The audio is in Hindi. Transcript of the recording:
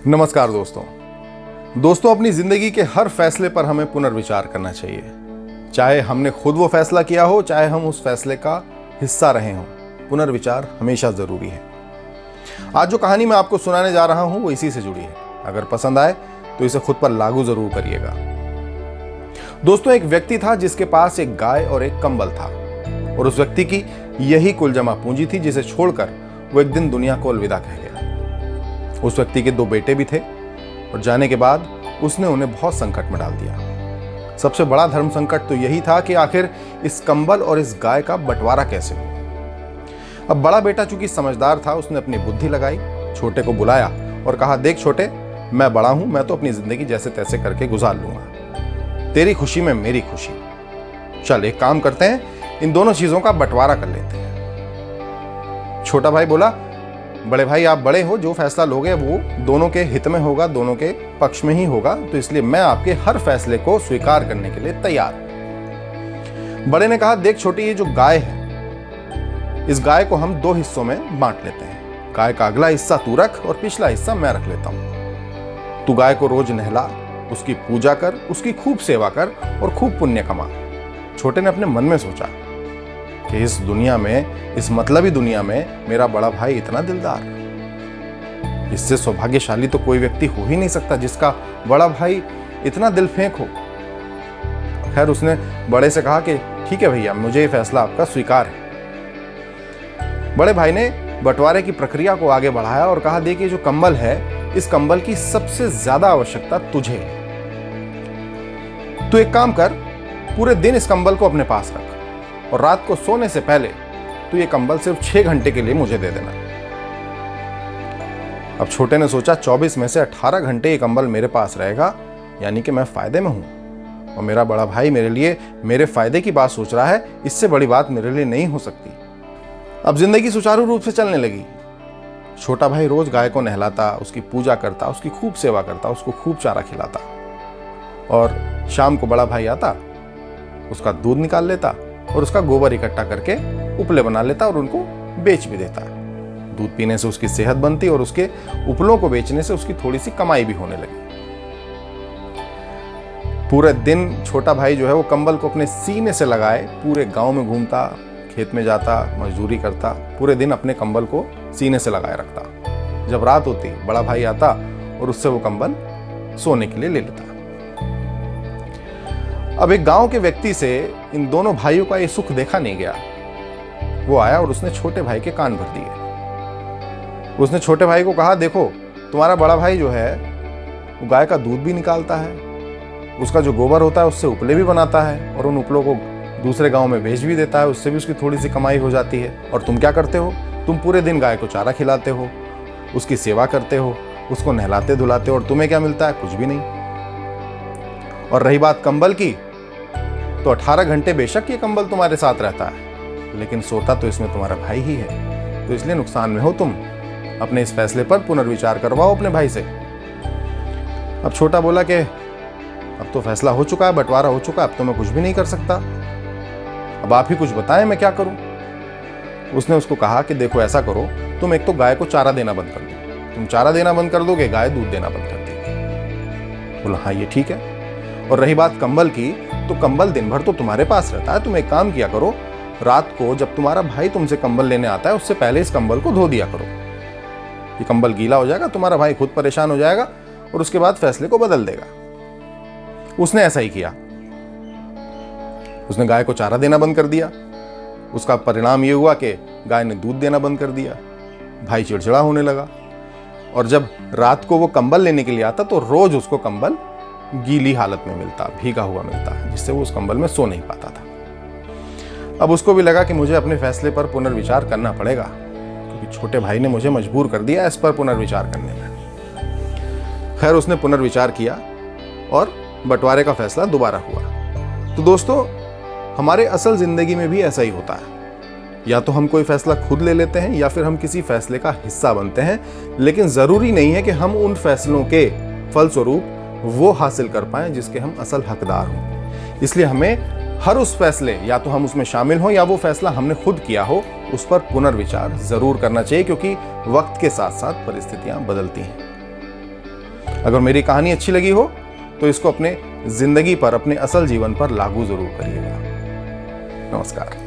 नमस्कार दोस्तों, अपनी जिंदगी के हर फैसले पर हमें पुनर्विचार करना चाहिए। चाहे हमने खुद वो फैसला किया हो, चाहे हम उस फैसले का हिस्सा रहे हों, पुनर्विचार हमेशा जरूरी है। आज जो कहानी मैं आपको सुनाने जा रहा हूं वो इसी से जुड़ी है। अगर पसंद आए तो इसे खुद पर लागू जरूर करिएगा। दोस्तों, एक व्यक्ति था जिसके पास एक गाय और एक कंबल था, और उस व्यक्ति की यही कुल जमा पूंजी थी जिसे छोड़कर वो एक दिन दुनिया को अलविदा कह गया। उस व्यक्ति के 2 बेटे भी थे, और जाने के बाद उसने उन्हें बहुत संकट में डाल दिया। सबसे बड़ा धर्म संकट तो यही था कि आखिर इस कंबल और इस गाय का बंटवारा कैसे हो। अब बड़ा बेटा चूंकि समझदार था, उसने अपनी बुद्धि लगाई, छोटे को बुलाया और कहा, देख छोटे, मैं बड़ा हूं, मैं तो अपनी जिंदगी जैसे तैसे करके गुजार लूंगा। तेरी खुशी में मेरी खुशी। चल एक काम करते हैं, इन दोनों चीजों का बंटवारा कर लेते हैं। छोटा भाई बोला, बड़े भाई आप बड़े हो, जो फैसला लोगे वो दोनों के हित में होगा, दोनों के पक्ष में ही होगा, तो इसलिए मैं आपके हर फैसले को स्वीकार करने के लिए तैयार हूं। बड़े ने कहा, देख छोटी, ये जो गाय है, इस गाय को हम 2 हिस्सों में बांट लेते हैं। गाय का अगला हिस्सा तू रख और पिछला हिस्सा मैं रख लेता हूं। तू गाय को रोज नहला, उसकी पूजा कर, उसकी खूब सेवा कर और खूब पुण्य कमा। छोटे ने अपने मन में सोचा कि इस दुनिया में, इस मतलबी दुनिया में मेरा बड़ा भाई इतना दिलदार, इससे सौभाग्यशाली तो कोई व्यक्ति हो ही नहीं सकता जिसका बड़ा भाई इतना दिल फेंक हो। खैर, उसने बड़े से कहा कि ठीक है भैया, मुझे ये फैसला आपका स्वीकार है। बड़े भाई ने बंटवारे की प्रक्रिया को आगे बढ़ाया और कहा, देखिए जो कंबल है, इस कंबल की सबसे ज्यादा आवश्यकता तुझे है। तू एक काम कर, पूरे दिन इस कंबल को अपने पास रख और रात को सोने से पहले तू ये कंबल सिर्फ 6 घंटे के लिए मुझे दे देना। अब छोटे ने सोचा, 24 में से 18 घंटे ये कंबल मेरे पास रहेगा, यानी कि मैं फायदे में हूं, और मेरा बड़ा भाई मेरे लिए मेरे फायदे की बात सोच रहा है। इससे बड़ी बात मेरे लिए नहीं हो सकती। अब जिंदगी सुचारू रूप से चलने लगी। छोटा भाई रोज गाय को नहलाता, उसकी पूजा करता, उसकी खूब सेवा करता, उसको खूब चारा खिलाता, और शाम को बड़ा भाई आता, उसका दूध निकाल लेता और उसका गोबर इकट्ठा करके उपले बना लेता और उनको बेच भी देता। दूध पीने से उसकी सेहत बनती और उसके उपलों को बेचने से उसकी थोड़ी सी कमाई भी होने लगी। पूरे दिन छोटा भाई जो है वो कंबल को अपने सीने से लगाए पूरे गांव में घूमता, खेत में जाता, मजदूरी करता, पूरे दिन अपने कंबल को सीने से लगाए रखता। जब रात होती, बड़ा भाई आता और उससे वो कंबल सोने के लिए ले लेता। अब एक गांव के व्यक्ति से इन दोनों भाइयों का ये सुख देखा नहीं गया। वो आया और उसने छोटे भाई के कान भर दिए। उसने छोटे भाई को कहा, देखो तुम्हारा बड़ा भाई जो है वो गाय का दूध भी निकालता है, उसका जो गोबर होता है उससे उपले भी बनाता है, और उन उपलों को दूसरे गांव में बेच भी देता है, उससे भी उसकी थोड़ी सी कमाई हो जाती है। और तुम क्या करते हो? तुम पूरे दिन गाय को चारा खिलाते हो, उसकी सेवा करते हो, उसको नहलाते धुलाते हो, और तुम्हें क्या मिलता है? कुछ भी नहीं। और रही बात कंबल की, तो 18 घंटे बेशक ये कंबल तुम्हारे साथ रहता है, लेकिन सोता तो इसमें तुम्हारा भाई ही है, तो इसलिए नुकसान में हो तुम। अपने इस फैसले पर पुनर्विचार करवाओ अपने भाई से। अब छोटा बोला कि अब तो फैसला हो चुका है, बंटवारा हो चुका है, अब तो मैं कुछ भी नहीं कर सकता, अब आप ही कुछ बताएं मैं क्या करूं। उसने उसको कहा कि देखो ऐसा करो, तुम एक तो गाय को चारा देना बंद कर दो। तुम चारा देना बंद कर दोगे, गाय दूध देना बंद कर देगी। बोला हाँ ये ठीक है। और रही बात कंबल की, तो कंबल दिन भर तो तुम्हारे पास रहता है, तुम एक काम किया करो, रात को जब तुम्हारा भाई तुमसे कंबल लेने आता है उससे पहले इस कंबल को धो दिया करो। ये कंबल गीला हो जाएगा, तुम्हारा भाई खुद परेशान हो जाएगा और उसके बाद फैसले को बदल देगा। उसने ऐसा ही किया। उसने गाय को चारा देना बंद कर दिया। उसका परिणाम ये हुआ कि गाय ने दूध देना बंद कर दिया। भाई चिड़चिड़ा होने लगा, और जब रात को वो कंबल लेने के लिए आता तो रोज उसको कंबल गीली हालत में मिलता, भीगा हुआ मिलता, जिससे वो उस कंबल में सो नहीं पाता था। अब उसको भी लगा कि मुझे अपने फैसले पर पुनर्विचार करना पड़ेगा, क्योंकि छोटे भाई ने मुझे मजबूर कर दिया इस पर पुनर्विचार करने में। खैर, उसने पुनर्विचार किया और बंटवारे का फैसला दोबारा हुआ। तो दोस्तों, हमारे असल जिंदगी में भी ऐसा ही होता है। या तो हम कोई फैसला खुद ले लेते हैं या फिर हम किसी फैसले का हिस्सा बनते हैं, लेकिन जरूरी नहीं है कि हम उन फैसलों के फलस्वरूप वो हासिल कर पाएं जिसके हम असल हकदार हों। इसलिए हमें हर उस फैसले, या तो हम उसमें शामिल हों या वो फैसला हमने खुद किया हो, उस पर पुनर्विचार जरूर करना चाहिए, क्योंकि वक्त के साथ साथ परिस्थितियां बदलती हैं। अगर मेरी कहानी अच्छी लगी हो तो इसको अपने जिंदगी पर, अपने असल जीवन पर लागू जरूर करिएगा। नमस्कार।